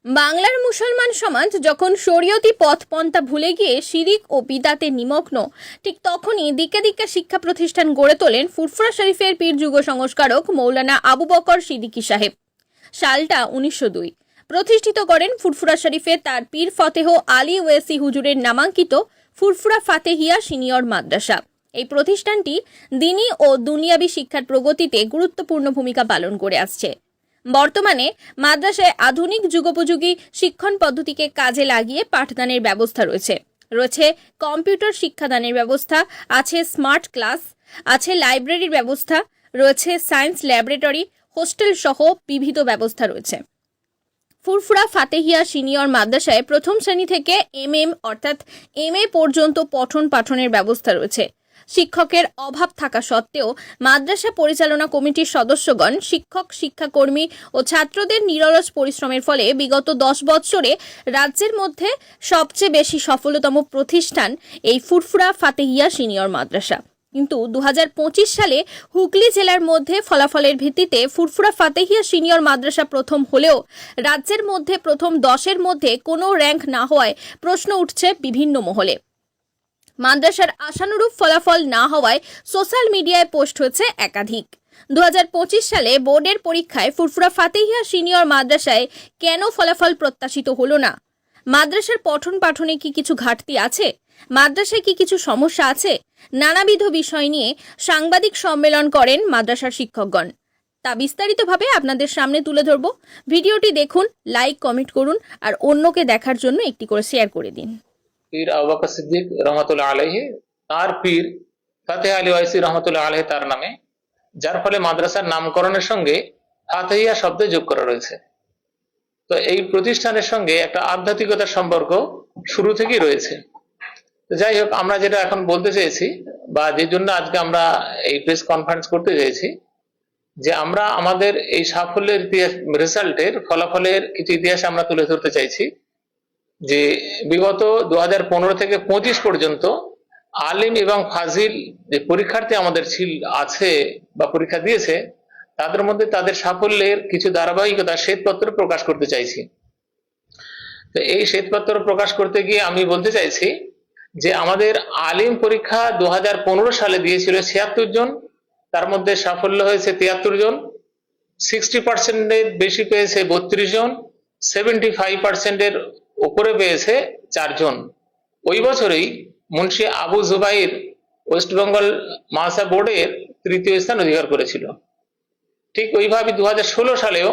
বাংলার মুসলমান সমাজ যখন শরীয়তি পথপন্থা ভুলে গিয়ে শিরিক ও বিদাতে নিমগ্ন, ঠিক তখনই দিকে দিকে শিক্ষা প্রতিষ্ঠান গড়ে তোলেন ফুরফুরা শরীফের পীর যুগ সংস্কারক মৌলানা আবু বকর সিদ্দিকী সাহেব। সালটা 1902। প্রতিষ্ঠিত করেন ফুরফুরা শরীফে তার পীর ফতেহ আলী ওয়েসি হুজুরের নামাঙ্কিত ফুরফুরা ফাতেহিয়া সিনিয়র মাদ্রাসা। এই প্রতিষ্ঠানটি দ্বীনি ও দুনিয়াবি শিক্ষার প্রগতিতে গুরুত্বপূর্ণ ভূমিকা পালন করে আসছে। বর্তমানে মাদ্রাসায় আধুনিক যুগোপযোগী শিক্ষণ পদ্ধতিকে কাজে লাগিয়ে পাঠদানের ব্যবস্থা রয়েছে কম্পিউটার শিক্ষাদানের ব্যবস্থা, আছে স্মার্ট ক্লাস, আছে লাইব্রেরির ব্যবস্থা, রয়েছে সায়েন্স ল্যাবরেটরি, হোস্টেল সহ বিবিধ ব্যবস্থা রয়েছে। ফুরফুরা ফাতেহিয়া সিনিয়র মাদ্রাসায় প্রথম শ্রেণী থেকে অর্থাৎ এমএ পর্যন্ত পঠন পাঠনের ব্যবস্থা রয়েছে। শিক্ষকের অভাব থাকা সত্ত্বেও মাদ্রাসা পরিচালনা কমিটির সদস্যগণ, শিক্ষক, শিক্ষাকর্মী ও ছাত্রদের নিরলস পরিশ্রমের ফলে বিগত 10 বছরে রাজ্যের মধ্যে সবচেয়ে বেশি সফলতম প্রতিষ্ঠান এই ফুরফুরা ফাতেহিয়া সিনিয়র মাদ্রাসা। কিন্তু 2025 সালে হুগলি জেলার মধ্যে ফলাফলের ভিত্তিতে ফুরফুরা ফাতেহিয়া সিনিয়র মাদ্রাসা প্রথম হলেও রাজ্যের মধ্যে প্রথম 10-এর মধ্যে কোনো র্যাঙ্ক না হওয়ায় প্রশ্ন উঠছে বিভিন্ন মহলে। মাদ্রাসার আশানুরূপ ফলাফল না হওয়ায় সোশ্যাল মিডিয়ায় পোস্ট হয়েছে একাধিক। 2025 সালে বোর্ডের পরীক্ষায় ফুরফুরা ফাতেহিয়া সিনিয়র মাদ্রাসায় কেন ফলাফল প্রত্যাশিত হলো না? মাদ্রাসার পঠন পাঠনে কি কিছু ঘাটতি আছে? মাদ্রাসায় কি কিছু সমস্যা আছে? নানাবিধ বিষয় নিয়ে সাংবাদিক সম্মেলন করেন মাদ্রাসার শিক্ষকগণ। তা বিস্তারিতভাবে আপনাদের সামনে তুলে ধরব। ভিডিওটি দেখুন, লাইক, কমেন্ট করুন আর অন্যকে দেখার জন্য একটি করে শেয়ার করে দিন। পীর আবু বকর সিদ্দিক রহমতুল্লাহ আলাইহি, তার পীর ফাতেহ আলী ওয়াইসি রহমতুল্লাহ আলাইহি তার নামে, যার ফলে মাদ্রাসার নামকরণের সঙ্গে ফাতেহিয়া শব্দ যোগ করা রয়েছে। তো এই প্রতিষ্ঠানের সঙ্গে একটা আধ্যাত্মিকতার সম্পর্ক শুরু থেকেই রয়েছে। যাই হোক, আমরা যেটা এখন বলতে চেয়েছি বা যে জন্য আজকে আমরা এই প্রেস কনফারেন্স করতে চেয়েছি, যে আমরা আমাদের এই সাফল্যের ইতিহাস, রেজাল্টের ফলাফলের কিছু ইতিহাস আমরা তুলে ধরতে চাইছি। যে বিগত 2015 থেকে 25 পর্যন্ত আলিম এবং ফাজিল যে পরীক্ষার্থী আমাদের আছে বা পরীক্ষা দিয়েছে, তাদের মধ্যে তাদের সাফল্যের কিছু ধারাবাহিকতা শ্বেতপত্র প্রকাশ করতে চাইছি। তো এই শ্বেতপত্র প্রকাশ করতে গিয়ে আমি বলতে চাইছি যে আমাদের আলিম পরীক্ষা 2015 সালে দিয়েছিল 76 জন, তার মধ্যে সাফল্য হয়েছে 73 জন, 60% বেশি পেয়েছে 32 জন, 75% উপরে পেয়েছে 4 জন। ওই বছরেই মুন্সি আবু জুবাইর ওয়েস্ট বেঙ্গল মাদ্রাসা বোর্ডের 3য় স্থান অধিকার করেছিল। ঠিক ওইভাবে 2016 সালেও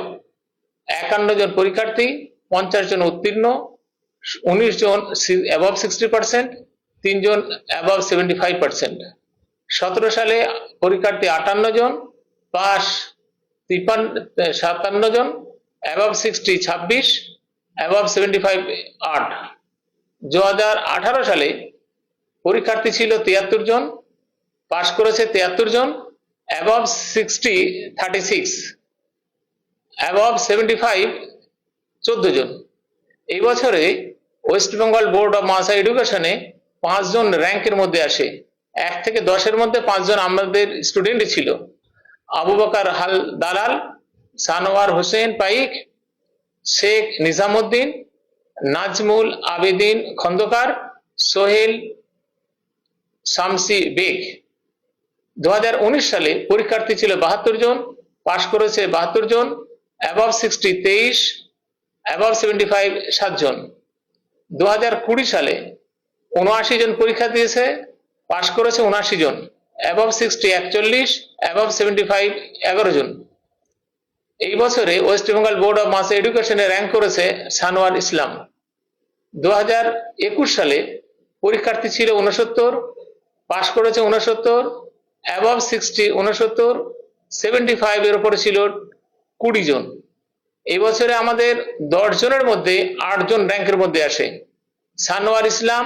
51 জন পরীক্ষার্থী, 50 জন উত্তীর্ণ, 19 জন অ্যাবভ 60%, 3 জন অ্যাবভ 75%। 17 সালে পরীক্ষার্থী 58 জন, পাস 57 জন, অ্যাবভ 60 26, অ্যাবভ 75 8। 2018 সালে পরীক্ষার্থী ছিল 73 জন, পাস করেছে 73 জন, অ্যাবভ 60 36, অ্যাবভ 75 14 জন। এই বছরে west Bengal board of madrasah এডুকেশনে 5 জন র্যাঙ্কের মধ্যে আসে। 1 থেকে 10-এর মধ্যে 5 জন আমাদের স্টুডেন্ট ছিল। আবু বকর হাল দালাল, সানোয়ার হোসেন পাইক, শেখ নিজামুদ্দিন, নাজমুল আবেদিন খন্দকার, সোহেল শামসি বেগ। 2019 সালে পরীক্ষার্থী ছিল 72 জন, পাস করেছে 72 জন, অ্যাবভ 60 23, অ্যাবভ 75 7 জন। 2020 সালে 79 জন পরীক্ষা দিয়েছে, পাস করেছে 79 জন, অ্যাবভ 60 41, অ্যাবভ 75 11 জন। এই বছরে west Bengal board of madrasah এডুকেশনে র্যাঙ্ক করেছে সানোয়ার ইসলাম। 2021 সালে পরীক্ষার্থী ছিল 69, পাস করেছে 69, অ্যাবভ 60 69, 75 এর উপরে ছিল 20 জন। এই বছরে আমাদের 10 জনের মধ্যে 8 জন র্যাঙ্কের মধ্যে আসে। সানোয়ার ইসলাম,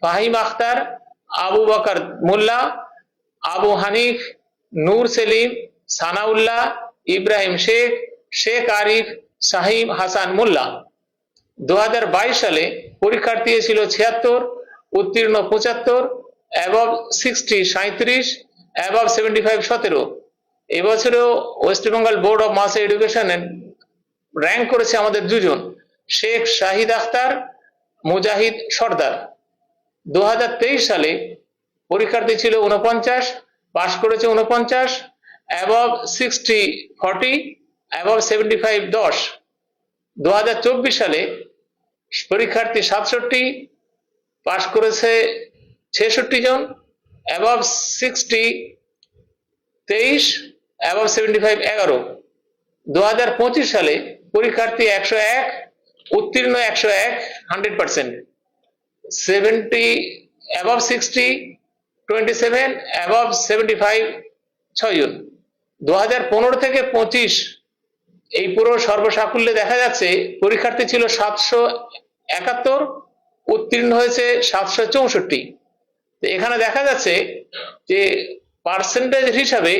ফাহিম আখতার, আবু বকর মোল্লা, আবু হানিফ, নূর সেলিম, সানাউল্লাহ, ইব্রাহিম শেখ, শেখ আরিফ, শাহিম হাসান মোল্লা। 2022 সালে পরীক্ষার্থী ছিল 76, উত্তীর্ণ 75, অ্যাবভ 60 37, অ্যাবভ 75 17। এবছরেও west Bengal board of madrasah এডুকেশনে র্যাঙ্ক করেছে আমাদের 2 জন। শেখ শাহিদ আখতার, মুজাহিদ সর্দার। 2023 সালে পরীক্ষার্থী ছিল 49, পাশ করেছে 49, অ্যাবভ 60 40, অ্যাবভ 75 10। 2024 সালে পরীক্ষার্থী 67, পাশ করেছে 66 জন, অ্যাবভ 60 23, অ্যাবভ 75 11। 2025 সালে পরীক্ষার্থী 101, উত্তীর্ণ 101 100%, 70 অ্যাবভ 60 27, অ্যাবভ 75 6 জন। 2015 থেকে 25 এই পুরো সর্বসাকুল্যে দেখা যাচ্ছে পরীক্ষার্থী ছিল 771, উত্তীর্ণ হয়েছে 764। এখানে দেখা যাচ্ছে যে পার্সেন্টেজ হিসাবে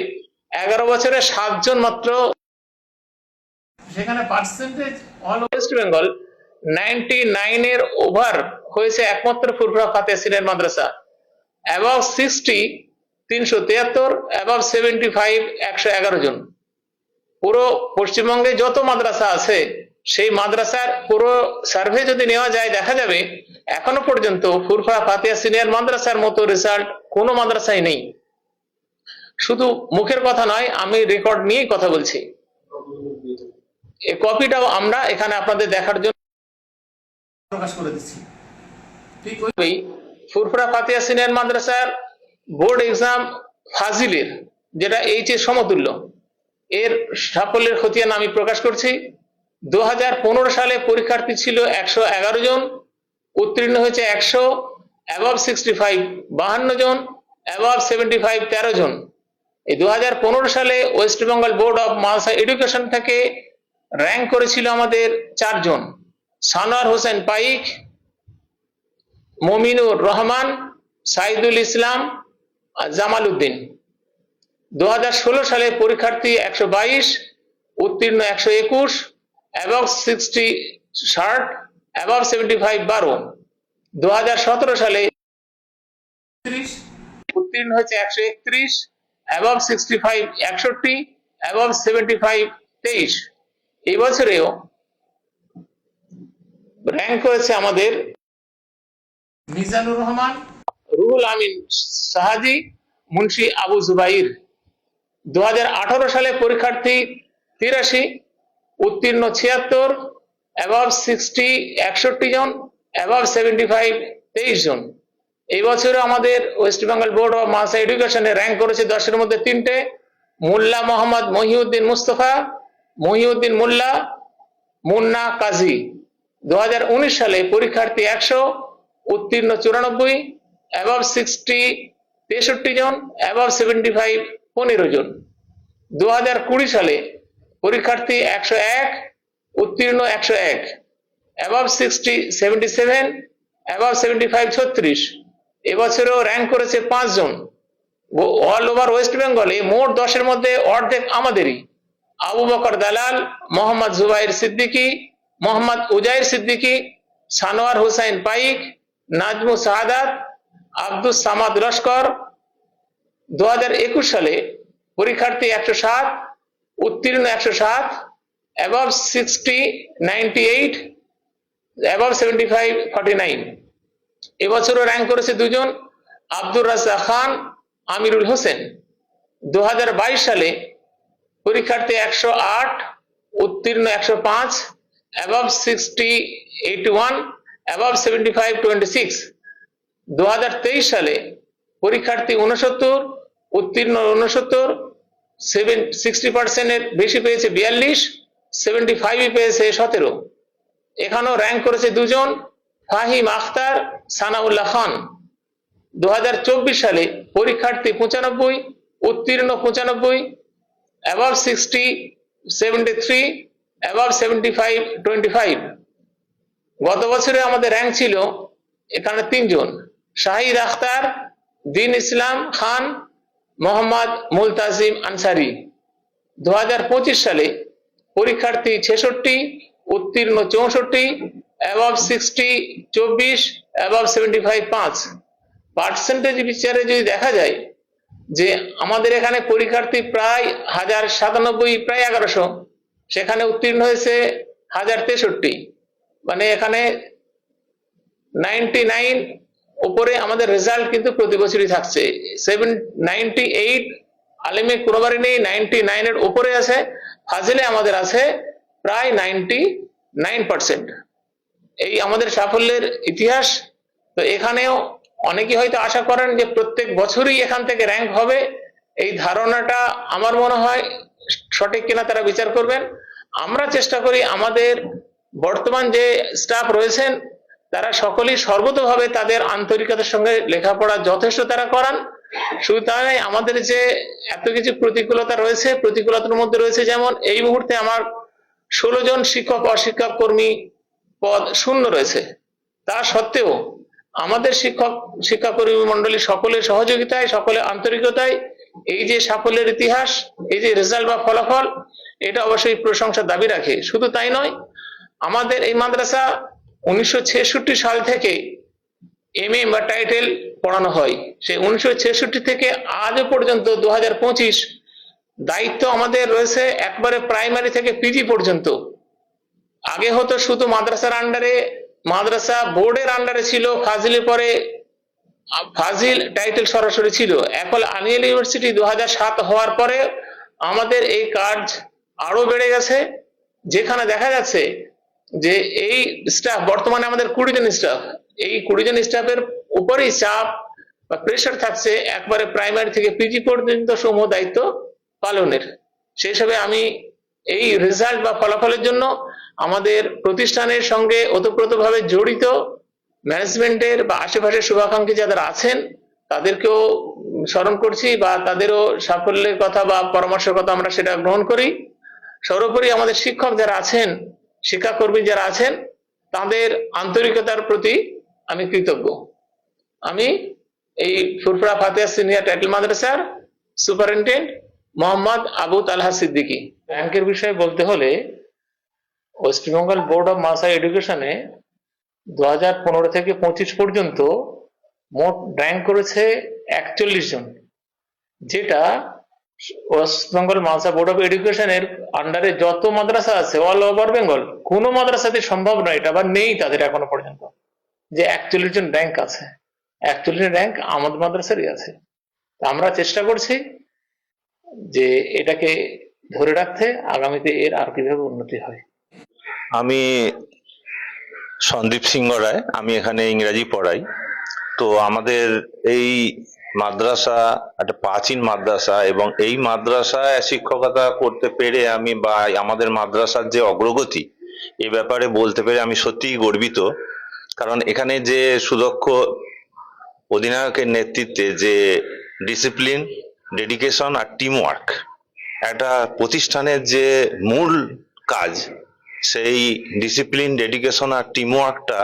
11 বছরে 7 জন মাত্র, সেখানে পার্সেন্টেজ অল ওয়েস্ট বেঙ্গল 99 এর ওভার হয়েছে একমাত্র ফুরফুরা ফাতিহা সিনিয়র মাদ্রাসা, অ্যাবভ 60 373, অ্যাবভ 75 111 জন। পুরো পশ্চিমবঙ্গে যত মাদ্রাসা আছে সেই মাদ্রাসার পুরো সার্ভে যদি নেওয়া যায় দেখা যাবে এখনো পর্যন্ত ফুরফুরা ফাতিহা সিনিয়র মাদ্রাসার মতো রেজাল্ট কোনো মাদ্রাসায় নেই। শুধু মুখের কথা নয়, আমি রেকর্ড নিয়েই কথা বলছি। এই কপিটাও আমরা এখানে আপনাদের দেখার জন্য প্রকাশ করে দিচ্ছি। ঠিক ওই ফুরফুরা ফাতিহা সিনিয়র মাদ্রাসার বোর্ড এক্সাম ফাজিলের, যেটা এইচএস সমতুল্য, এর সাফল্যের খতিয়ান আমি প্রকাশ করছি। 2015 সালে পরীক্ষার্থী ছিল 111 জন, উত্তীর্ণ হয়েছে 100, অ্যাবভ 65 52 জন, অ্যাবভ 75 13 জন। এই 2015 সালে West Bengal board of Madrasa education থেকে র্যাঙ্ক করেছিল আমাদের 4 জন: সানোয়ার হোসেন পাইক, মমিনুর রহমান, সাইদুল ইসলাম, জামাল উদ্দিন। 2016 সালে পরীক্ষার্থী 122, উত্তীর্ণ 121, অ্যাবভ 60 60, অ্যাবভ 75 12। 2017 সালে উত্তীর্ণ হয়েছে 131, অ্যাবভ 65 61, অ্যাবভ 75 23। এই বছরেও র্যাঙ্ক হয়েছে আমাদের মিজানুর রহমান, রুহুল আমিন সাহাজি, মুন্সি আবু জুবাইর। 2018 সালে পরীক্ষার্থী 83, উত্তীর্ণ 76, অ্যাবভ 60 61 জন, অ্যাবভ 75 23 জন। এই বছরে আমাদের west Bengal board of madrasah এডুকেশনে র্যাঙ্ক করেছে 10-এর মধ্যে 3টে: মোল্লা মোহাম্মদ মহিউদ্দিন মুস্তফা, মহিউদ্দিন মোল্লা, মুন্না কাজী। 2019 সালে পরীক্ষার্থী 100, উত্তীর্ণ 94, অ্যাবভ 60 63 জন, অ্যাবভ 75 15 জন। 2020 সালে পরীক্ষার্থী 101, উত্তীর্ণ 101, অ্যাবভ 60 77, অ্যাবভ 75 36। এবছরেও র্যাঙ্ক করেছে 5 জন। অল ওভার ওয়েস্ট বেঙ্গলে মোট 10-এর মধ্যে অর্ধেক আমাদেরই: আবু বকর দালাল, মোহাম্মদ জুবাইর সিদ্দিকী, মোহাম্মদ উজাইর সিদ্দিকী, সানোয়ার হোসেন পাইক, নাজমু সাহাদাত, আব্দুস সামাদ লস্কর। 2021 সালে পরীক্ষার্থী 107, উত্তীর্ণ 107, অ্যাবভ 60 98, অ্যাবভ 75 49। এবছরও র্যাঙ্ক করেছে 2 জন: আব্দুর রাজ্জাক খান, আমিরুল হোসেন। 2022 সালে পরীক্ষার্থী 108, উত্তীর্ণ 105, অ্যাবভ 60 81, অ্যাবভ 75 26। 2023 সালে পরীক্ষার্থী 69, উত্তীর্ণ 69, 60% এর বেশি পেয়েছে 42, 75 পেয়েছে 17। এখানেও র্যাঙ্ক করেছে 2 জন: ফাহিম আখতার, সানাউল্লাহ খান। 2024 সালে পরীক্ষার্থী 95, উত্তীর্ণ 95, অ্যাবভ 60 73, অ্যাবভ 75 25। গত বছরে আমাদের র্যাঙ্ক ছিল এখানে 3 জন: শাহিদ আখতার, দিন ইসলাম খান, মোহাম্মদ মুলতাজিম আনসারি। 2025 সালে পরীক্ষার্থী 66, উত্তীর্ণ 64, অ্যাবভ 60 24, অ্যাবভ 75 5। পার্সেন্টেজ বিচারে যদি দেখা যায় যে আমাদের এখানে পরীক্ষার্থী প্রায় 1097, প্রায় 1100, সেখানে উত্তীর্ণ হয়েছে 1063। মানে এখানে 99 উপরে আমাদের রেজাল্ট কিন্তু প্রতি বছরই থাকছে। 98 আলিমে কোনোবারই নেই, 99 এর উপরে আছে। ফাজিলে আমাদের আছে প্রায় 99%। এই আমাদের সাফল্যের ইতিহাস। তো এখানেও অনেকে হয়তো আশা করেন যে প্রত্যেক বছরই এখান থেকে র্যাঙ্ক হবে, এই ধারণাটা আমার মনে হয় সঠিক কিনা তারা বিচার করবেন। আমরা চেষ্টা করি আমাদের বর্তমান যে স্টাফ রয়েছেন তারা সকলেই সর্বতোভাবে তাদের আন্তরিকতার সঙ্গে লেখাপড়া যথেষ্ট তারা করান। শুধু তাই নয়, আমাদের যে এত কিছু প্রতিকূলতা রয়েছে, প্রতিকূলতার মধ্যে রয়েছে যেমন এই মুহূর্তে আমার 16 জন শিক্ষক অশিক্ষক কর্মী পদ শূন্য রয়েছে। তা সত্ত্বেও আমাদের শিক্ষাকর্মী মন্ডলী সকলের সহযোগিতায়, সকলের আন্তরিকতায় এই যে সাফল্যের ইতিহাস, এই যে রেজাল্ট বা ফলাফল, এটা অবশ্যই প্রশংসার দাবি রাখে। শুধু তাই নয়, আমাদের এই মাদ্রাসা 1966 সাল থেকে এমএ বা টাইটেল পড়ানো হয়। সেই 1966 থেকে আজও পর্যন্ত 2025 দায়িত্ব আমাদের রয়েছে একবারে প্রাইমারি থেকে পিজি পর্যন্ত। আগে হতো শুধু মাদ্রাসার আন্ডারে, মাদ্রাসা বোর্ডের আন্ডারে ছিল, ফাজিলের পরে ফাজিল টাইটেল সরাসরি ছিল। এখন আলিয়াল ইউনিভার্সিটি 2007 হওয়ার পরে আমাদের এই কাজ আরো বেড়ে গেছে, যেখানে দেখা যাচ্ছে যে এই স্টাফ বর্তমানে আমাদের 20 জন স্টাফ, এই 20 জন স্টাফের উপরেই চাপ বা প্রেশার থাকছে একবারে প্রাইমারি থেকে পিজি পর্যন্ত সমূহ দায়িত্ব পালনের। সেই হিসাবে আমি এই রেজাল্ট বা ফলাফলের জন্য আমাদের প্রতিষ্ঠানের সঙ্গে ওতপ্রোতভাবে জড়িত ম্যানেজমেন্টের বা আশেপাশের শুভাকাঙ্ক্ষী যারা আছেন তাদেরকেও স্মরণ করছি, বা তাদেরও সাফল্যের কথা বা পরামর্শের কথা আমরা সেটা গ্রহণ করি। সর্বোপরি আমাদের শিক্ষক যারা আছেন, শিক্ষাকর্মী যারা আছেন, তাদের আন্তরিকতার প্রতি আমি কৃতজ্ঞ। আমি এই ফুরফুরা ফাতিহা সিনিয়র টাইটেল মাদ্রাসার সুপারিনটেন্ডেন্ট মোহাম্মদ আবু তালহা সিদ্দিকী। র্যাঙ্কের বিষয়ে বলতে হলে West Bengal board of madrasah এডুকেশনে 2015 থেকে 25 পর্যন্ত মোট র্যাঙ্ক করেছে 41 জন, যেটা West Bengal Madrasa board of এডুকেশনের আন্ডারে যত মাদ্রাসা আছে অল ওভার বেঙ্গল কোনো মাদ্রাসাতে সম্ভব নয়, এটা আবার নেই তাদের এখনো পর্যন্ত, যে 41 জন র্যাঙ্ক আছে। 41 র্যাঙ্ক আমাদের মাদ্রাসারই আছে। আমরা চেষ্টা করছি যে এটাকে ধরে রাখতে, আগামীতে এর আর কিভাবে উন্নতি হয়। আমি সন্দীপ সিংহ রায়, আমি এখানে ইংরাজি পড়াই। তো আমাদের এই মাদ্রাসা একটা প্রাচীন মাদ্রাসা, এবং এই মাদ্রাসায় শিক্ষকতা করতে পেরে আমি, বা আমাদের মাদ্রাসার যে অগ্রগতি, এ ব্যাপারে বলতে পেরে আমি সত্যিই গর্বিত। কারণ এখানে যে সুদক্ষ অধিনায়কের নেতৃত্বে যে ডিসিপ্লিন, ডেডিকেশন আর টিম ওয়ার্ক, একটা প্রতিষ্ঠানের যে মূল কাজ, সেই ডিসিপ্লিন, ডেডিকেশন আর টিম ওয়ার্কটা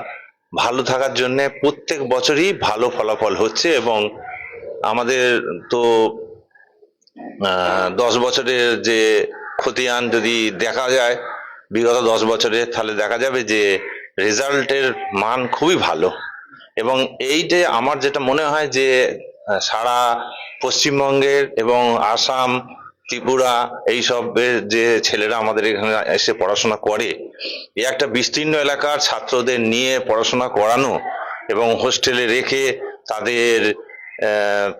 ভালো থাকার জন্য প্রত্যেক বছরই ভালো ফলাফল হচ্ছে। এবং আমাদের তো 10 বছরের যে খতিয়ান যদি দেখা যায় বিগত 10 বছরে, তাহলে দেখা যাবে যে রেজাল্টের মান খুবই ভালো। এবং এই যে আমার যেটা মনে হয় যে সারা পশ্চিমবঙ্গের এবং আসাম, ত্রিপুরা এইসবের যে ছেলেরা আমাদের এখানে এসে পড়াশোনা করে, এই একটা বিস্তীর্ণ এলাকার ছাত্রদের নিয়ে পড়াশোনা করানো এবং হোস্টেলে রেখে তাদের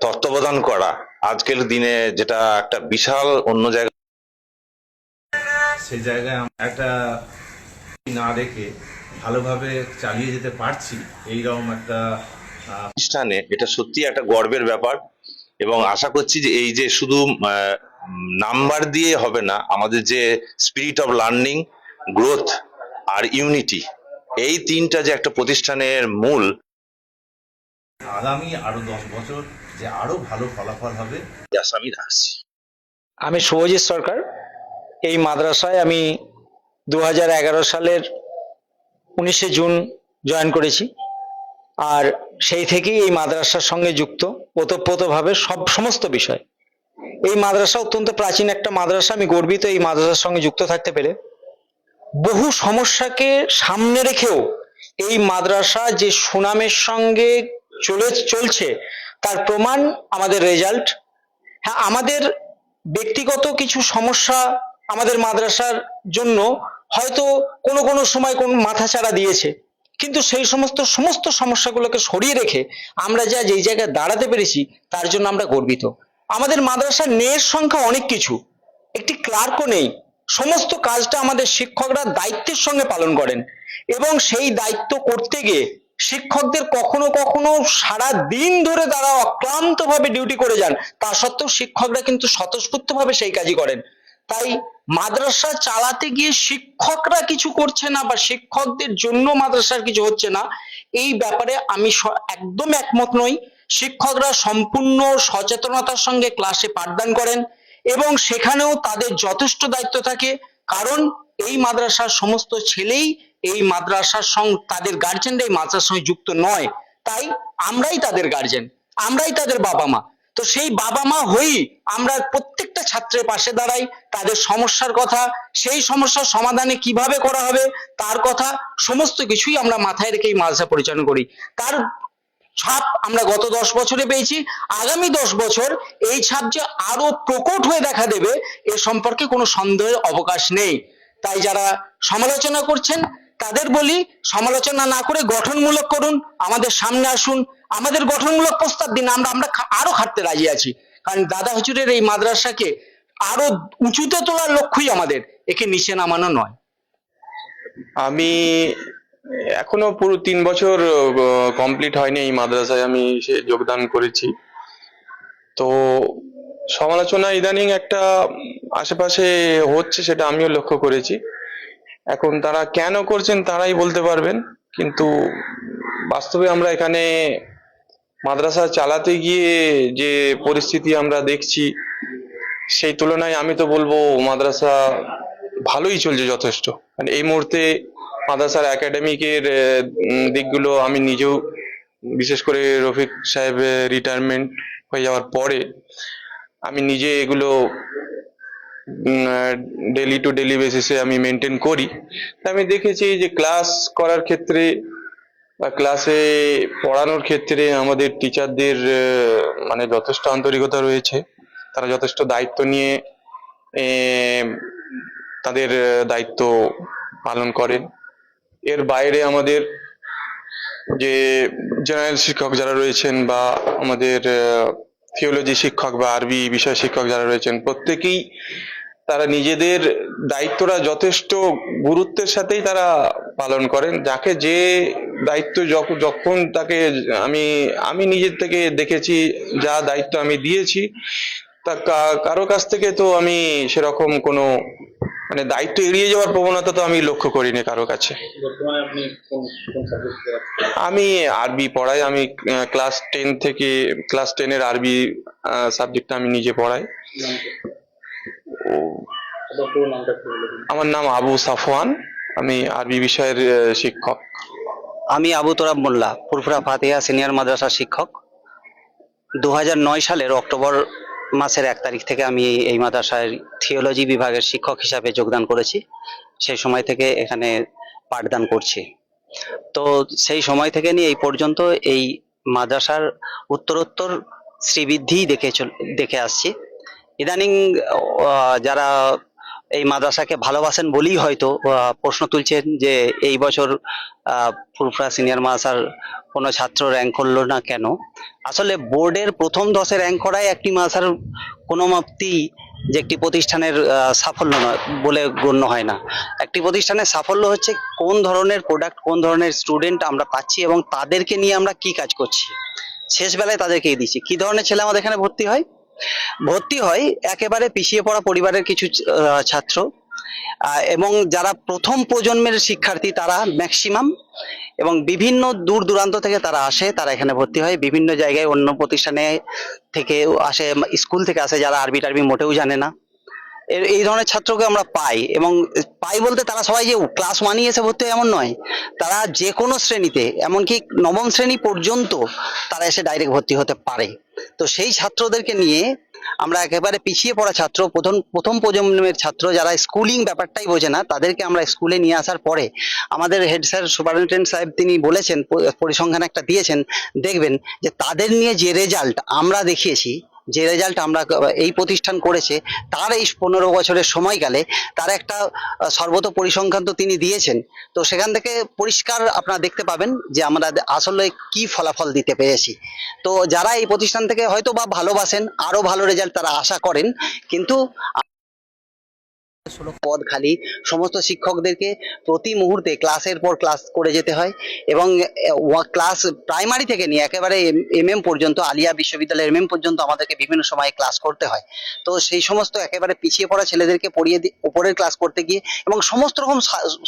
তত্ত্বাবধান করা, আজকের দিনে যেটা একটা বিশাল অন্য জায়গা, সেই জায়গায় একটা না রেখে ভালোভাবে চালিয়ে যেতে পারছি, এইরকম একটা প্রতিষ্ঠানে এটা সত্যি একটা গর্বের ব্যাপার। এবং আশা করছি যে এই যে শুধু নাম্বার দিয়ে হবে না, আমাদের যে স্পিরিট অফ লার্নিং, গ্রোথ আর ইউনিটি, এই তিনটা যে একটা প্রতিষ্ঠানের মূল, আগামী আরো 10 বছর যে আরো ভালো ফলাফল হবে আশা আমি রাখছি। আমি শুভজিৎ সরকার। এই মাদ্রাসায় আমি 2011 সালের 19শে জুন জয়েন করেছি, আর সেই থেকেই এই মাদ্রাসার সঙ্গে যুক্ত ওতপ্রোতভাবে সমস্ত বিষয়। এই মাদ্রাসা অত্যন্ত প্রাচীন একটা মাদ্রাসা, আমি গর্বিত এই মাদ্রাসার সঙ্গে যুক্ত থাকতে পেরে। বহু সমস্যাকে সামনে রেখেও এই মাদ্রাসা যে সুনামের সঙ্গে চলছে তার প্রমাণ আমাদের রেজাল্ট। হ্যাঁ, আমাদের ব্যক্তিগত কিছু সমস্যা আমাদের মাদ্রাসার জন্য হয়তো কোনো কোনো সময় কোন মাথাচাড়া দিয়েছে, কিন্তু সেই সমস্ত সমস্যাগুলোকে সরিয়ে রেখে আমরা যা যেই জায়গায় দাঁড়াতে পেরেছি তার জন্য আমরা গর্বিত। আমাদের মাদ্রাসার মেয়ের সংখ্যা অনেক কিছু, একটি ক্লার্কও নেই। সমস্ত কাজটা আমাদের শিক্ষকরা দায়িত্বের সঙ্গে পালন করেন, এবং সেই দায়িত্ব করতে গিয়ে শিক্ষকদের কখনো কখনো সারা দিন ধরে তারা অক্লান্ত ভাবে ডিউটি করে যান, তা সত্ত্বেও শিক্ষকরা কিন্তু স্বতঃস্ফূর্ত ভাবে সেই কাজই করেন। তাই মাদ্রাসা চালাতে গিয়ে শিক্ষকরা কিছু করছে না বা শিক্ষকদের জন্য মাদ্রাসার কিছু হচ্ছে না, এই ব্যাপারে আমি একদম একমত নই। শিক্ষকরা সম্পূর্ণ সচেতনতার সঙ্গে ক্লাসে পাঠদান করেন এবং সেখানেও তাদের যথেষ্ট দায়িত্ব থাকে, কারণ এই মাদ্রাসার সমস্ত ছেলেই এই মাদ্রাসার সঙ্গে, তাদের গার্জেনরা এই মাদ্রাসার সঙ্গে যুক্ত নয়। তাই আমরাই তাদের গার্জেন, আমরাই তাদের বাবা মা। তো সেই বাবা মা হয়েই আমরা প্রত্যেকটা ছাত্রের পাশে দাঁড়াই, তাদের সমস্যার কথা, সেই সমস্যার সমাধানে কিভাবে করা হবে তার কথা, সমস্ত কিছুই আমরা মাথায় রেখে এই মাদ্রাসা পরিচালনা করি। তার ছাপ আমরা গত 10 বছরে পেয়েছি, আগামী 10 বছর এই ছাপ যে আরো প্রকট হয়ে দেখা দেবে এ সম্পর্কে কোনো সন্দেহের অবকাশ নেই। তাই যারা সমালোচনা করছেন তাদের বলি, সমালোচনা না করে গঠনমূলক করুন, আমাদের সামনে আসুন, আমাদের গঠনমূলক প্রস্তাব দিন, আমরা আমরা আরো খাটতে রাজি আছি। কারণ দাদা হুজুরের এই মাদ্রাসাকে আরো উঁচুতে তোলার লক্ষ্যই আমাদের, একে নিচে নামানো নয়। আমি এখনো পুরো 3 বছর কমপ্লিট হয়নি এই মাদ্রাসায় আমি যোগদান করেছি। তো সমালোচনা ইদানিং একটা আশেপাশে হচ্ছে, সেটা আমিও লক্ষ্য করেছি। এখন তারা কেন করছেন তারাই বলতে পারবেন, কিন্তু বাস্তবে আমরা এখানে মাদ্রাসা চালাতে গিয়ে যে পরিস্থিতি আমরা দেখছি সেই তুলনায় আমি তো বলবো মাদ্রাসা ভালোই চলছে যথেষ্ট। মানে এই মুহূর্তে মাদ্রাসার একাডেমিকের দিকগুলো আমি নিজেও, বিশেষ করে রফিক সাহেব রিটায়ারমেন্ট হয়ে যাওয়ার পরে আমি নিজে এগুলো ডেলি টু ডেলি বেসিসে আমি মেনটেন করি। তা আমি দেখেছি যে ক্লাস করার ক্ষেত্রে বা ক্লাসে পড়ানোর ক্ষেত্রে আমাদের টিচারদের মানে যথেষ্ট আন্তরিকতা রয়েছে, তারা যথেষ্ট দায়িত্ব নিয়ে তাদের দায়িত্ব পালন করেন। এর বাইরে আমাদের যে জেনারেল শিক্ষক যারা রয়েছেন বা আমাদের থিওলজি শিক্ষক বা আরবি বিষয় শিক্ষক যারা রয়েছেন, প্রত্যেকেই তারা নিজেদের দায়িত্বটা যথেষ্ট গুরুত্বের সাথেই তারা পালন করেন। যাকে যে দায়িত্ব যখন তাকে আমি নিজের থেকে দেখেছি, যা দায়িত্ব আমি দিয়েছি তা কারো কাছ থেকে তো আমি সেরকম কোনো মানে দায়িত্ব এড়িয়ে যাওয়ার প্রবণতা তো আমি লক্ষ্য করিনি কারো কাছে। আমি আরবি পড়াই, আমি ক্লাস 10 এর আরবি সাবজেক্টটা আমি নিজে পড়াই। আমার নাম আবু সাফওয়ান, আমি আরবি বিষয়ের শিক্ষক। আমি আবু তোরাব মোল্লা, ফুরফুরা ফাতিহা সিনিয়র মাদ্রাসা শিক্ষক। 2009 সালের অক্টোবর মাসের 1 তারিখ থেকে আমি এই মাদ্রাসায় থিওলজি বিভাগের শিক্ষক হিসাবে যোগদান করেছি। সেই সময় থেকে এখানে পাঠদান করছি। তো সেই সময় থেকে নিয়ে এই পর্যন্ত এই মাদ্রাসার উত্তরোত্তর শ্রীবৃদ্ধি দেখে আসছি। ইদানিং যারা এই মাদ্রাসাকে ভালোবাসেন বলেই হয়তো প্রশ্ন তুলছেন যে এই বছর ফুরফুরা সিনিয়র মাদ্রাসার কোনো ছাত্র র্যাঙ্ক করলো না কেন। আসলে বোর্ডের প্রথম 10-এ র্যাঙ্ক করাই একটি মাদ্রাসার কোনো মাপতেই যে একটি প্রতিষ্ঠানের সাফল্য নয় বলে গণ্য হয় না। একটি প্রতিষ্ঠানের সাফল্য হচ্ছে কোন ধরনের প্রোডাক্ট, কোন ধরনের স্টুডেন্ট আমরা পাচ্ছি এবং তাদেরকে নিয়ে আমরা কি কাজ করছি, শেষ বেলায় তাদেরকে দিচ্ছি। কি ধরনের ছেলে আমাদের এখানে ভর্তি হয় একেবারে পিছিয়ে পড়া পরিবারের কিছু ছাত্র এবং যারা প্রথম প্রজন্মের শিক্ষার্থী তারা ম্যাক্সিমাম, এবং বিভিন্ন দূর দূরান্ত থেকে তারা আসে, তারা এখানে ভর্তি হয়। বিভিন্ন জায়গায় অন্য প্রতিষ্ঠানে থেকে আসে, স্কুল থেকে আসে যারা আরবি টারবি মোটেও জানে না। এই ধরনের ছাত্রকে আমরা পাই, এবং পাই বলতে তারা সবাই যে ক্লাস 1-ই এসে ভর্তি হয় এমন নয়, তারা যে কোনো শ্রেণীতে, এমনকি 9ম শ্রেণী পর্যন্ত তারা এসে ডাইরেক্ট ভর্তি হতে পারে। তো সেই ছাত্রদেরকে নিয়ে আমরা একেবারে পিছিয়ে পড়া ছাত্র, প্রথম প্রজন্মের ছাত্র যারা স্কুলিং ব্যাপারটাই বোঝে না, তাদেরকে আমরা স্কুলে নিয়ে আসার পরে আমাদের হেড স্যার সুপারিনটেন্ডেন্ট সাহেব তিনি বলেছেন, পরিসংখ্যান একটা দিয়েছেন, দেখবেন যে তাদের নিয়ে যে রেজাল্ট আমরা দেখিয়েছি যে রেজাল্ট আমরা এই প্রতিষ্ঠান করেছে, তার এই 15 বছরের সময়কালে তার একটা সর্বতোপরি পরিসংখ্যান তো তিনি দিয়েছেন। তো সেখান থেকে পরিষ্কার আপনারা দেখতে পাবেন যে আমরা আসলে কি ফলাফল দিতে পেরেছি। তো যারা এই প্রতিষ্ঠান থেকে হয়তো বা ভালোবাসেন, আরো ভালো রেজাল্ট তারা আশা করেন, কিন্তু 16 পদ খালি, সমস্ত শিক্ষকদেরকে প্রতি মুহূর্তে ক্লাসের পর ক্লাস করে যেতে হয় এবং ক্লাস প্রাইমারি থেকে নিয়ে একেবারে এমএম পর্যন্ত, আলিয়া বিশ্ববিদ্যালয়ের এমএম পর্যন্ত আমাদেরকে বিভিন্ন সময়ে ক্লাস করতে হয়। তো সেই সমস্ত একেবারে পিছিয়ে পড়া ছেলেদেরকে পড়িয়ে উপরের ক্লাস করতে গিয়ে এবং সমস্ত রকম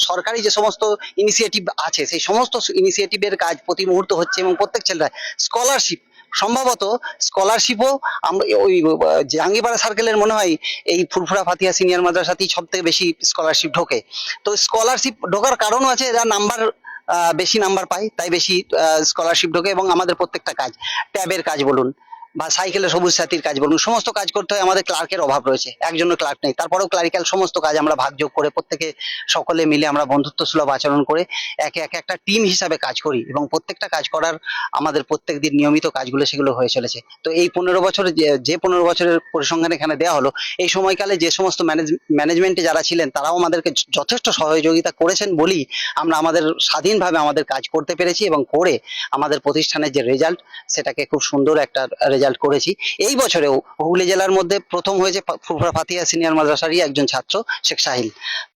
সরকারি যে সমস্ত ইনিশিয়েটিভ আছে সেই সমস্ত ইনিশিয়েটিভের কাজ প্রতি মুহূর্ত হচ্ছে এবং প্রত্যেক ছেলেরা স্কলারশিপ, সম্ভবত স্কলারশিপও আমরা ওই জাহাঙ্গীরপাড়া সার্কেলের মনে হয় এই ফুরফুরা ফাতিহা সিনিয়র মাদ্রাসাতেই সব থেকে বেশি স্কলারশিপ ঢোকে। তো স্কলারশিপ ঢোকার কারণও আছে, এরা নাম্বার বেশি নাম্বার পায় তাই বেশি স্কলারশিপ ঢোকে। এবং আমাদের প্রত্যেকটা কাজ, ট্যাবের কাজ বলুন বা সাইকেলের সবুজ সাথীর কাজ বলুন, সমস্ত কাজ করতে হয়। আমাদের ক্লার্কের অভাব রয়েছে, একজনের ক্লার্ক নেই, তারপরেও ক্লারিক্যাল সমস্ত কাজ আমরা ভাগযোগ করে প্রত্যেকে সকলে মিলে আমরা বন্ধুত্ব সুলভ আচরণ করে একে একে একটা টিম হিসাবে কাজ করি এবং প্রত্যেকটা কাজ করার আমাদের প্রত্যেক দিন নিয়মিত কাজগুলো সেগুলো হয়ে চলেছে। তো এই 15 বছরে যে 15 বছরের পরিসংখ্যান এখানে দেওয়া হলো, এই সময়কালে যে সমস্ত ম্যানেজমেন্টে যারা ছিলেন তারাও আমাদেরকে যথেষ্ট সহযোগিতা করেছেন বলেই আমরা আমাদের স্বাধীনভাবে আমাদের কাজ করতে পেরেছি এবং করে আমাদের প্রতিষ্ঠানের যে রেজাল্ট সেটাকে খুব সুন্দর একটা রেজাল্ট করেছি। এই বছরেও হুগলি জেলার মধ্যে প্রথম হয়েছে ফুরফুরা ফাতিহা সিনিয়র মাদ্রাসারই একজন ছাত্র শেখ সাহিল।